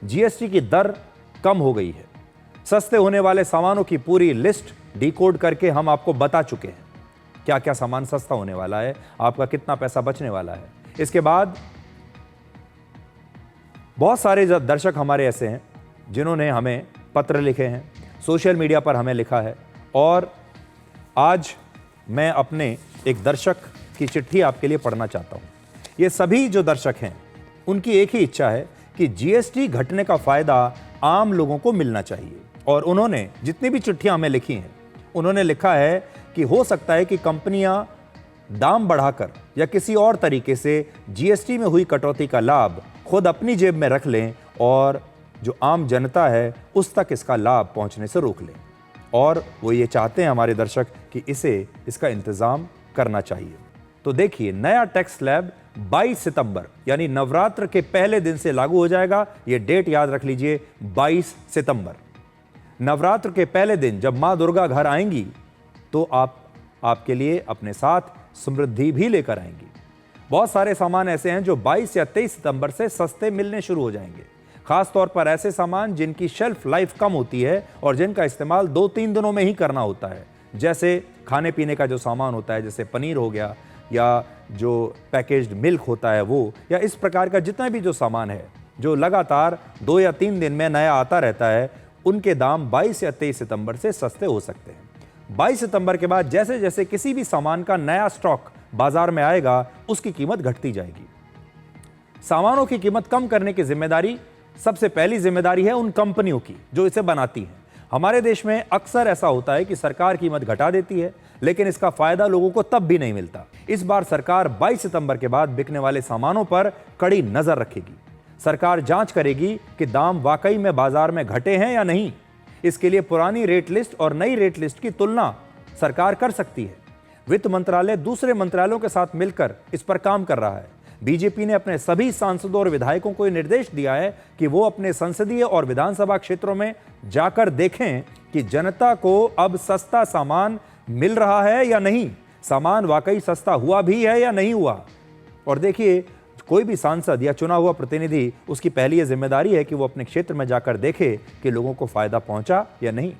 GST की दर कम हो गई है। सस्ते होने वाले सामानों की पूरी लिस्ट डिकोड करके हम आपको बता चुके हैं क्या क्या सामान सस्ता होने वाला है, आपका कितना पैसा बचने वाला है। इसके बाद बहुत सारे दर्शक हमारे ऐसे हैं जिन्होंने हमें पत्र लिखे हैं, सोशल मीडिया पर हमें लिखा है, और आज मैं अपने एक दर्शक की चिट्ठी आपके लिए पढ़ना चाहता हूं। ये सभी जो दर्शक हैं उनकी एक ही इच्छा है कि जीएसटी घटने का फायदा आम लोगों को मिलना चाहिए, और उन्होंने जितनी भी चिट्ठियां हमें लिखी हैं उन्होंने लिखा है कि हो सकता है कि कंपनियां दाम बढ़ाकर या किसी और तरीके से जीएसटी में हुई कटौती का लाभ खुद अपनी जेब में रख लें और जो आम जनता है उस तक इसका लाभ पहुंचने से रोक लें। और वो ये चाहते हैं हमारे दर्शक कि इसका इंतजाम करना चाहिए। तो देखिए, नया टैक्स स्लैब 22 सितंबर यानी नवरात्र के पहले दिन से लागू हो जाएगा। ये डेट याद रख लीजिए, 22 सितंबर। नवरात्र के पहले दिन जब मां दुर्गा घर आएंगी तो आपके लिए अपने साथ समृद्धि भी लेकर आएंगी। बहुत सारे सामान ऐसे हैं जो 22 या 23 सितंबर से सस्ते मिलने शुरू हो जाएंगे। खास तौर पर ऐसे सामान जिनकी शेल्फ लाइफ कम होती है और जिनका इस्तेमाल 2-3 दिनों में ही करना होता है, जैसे खाने पीने का जो सामान होता है, जैसे पनीर हो गया या जो पैकेज्ड मिल्क होता है वो, या इस प्रकार का जितना भी जो सामान है जो लगातार 2 या 3 दिन में नया आता रहता है, उनके दाम 22 या 23 सितंबर से सस्ते हो सकते हैं। 22 सितंबर के बाद जैसे जैसे किसी भी सामान का नया स्टॉक बाजार में आएगा उसकी कीमत घटती जाएगी। सामानों की कीमत कम करने की जिम्मेदारी, सबसे पहली जिम्मेदारी है उन कंपनियों की जो इसे बनाती हैं। हमारे देश में अक्सर ऐसा होता है कि सरकार कीमत घटा देती है लेकिन इसका फायदा लोगों को तब भी नहीं मिलता। इस बार सरकार 22 सितंबर के बाद बिकने वाले सामानों पर कड़ी नजर रखेगी। सरकार जांच करेगी कि दाम वाकई में बाजार में घटे हैं या नहीं। इसके लिए पुरानी रेट लिस्ट और नई रेट लिस्ट की तुलना सरकार कर सकती है। वित्त मंत्रालय दूसरे मंत्रालयों के साथ मिलकर इस पर काम कर रहा है। बीजेपी ने अपने सभी सांसदों और विधायकों को यह निर्देश दिया है कि वो अपने संसदीय और विधानसभा क्षेत्रों में जाकर देखें कि जनता को अब सस्ता सामान मिल रहा है या नहीं, सामान वाकई सस्ता हुआ भी है या नहीं हुआ। और देखिए, कोई भी सांसद या चुना हुआ प्रतिनिधि, उसकी पहली यह जिम्मेदारी है कि वो अपने क्षेत्र में जाकर देखे कि लोगों को फायदा पहुंचा या नहीं।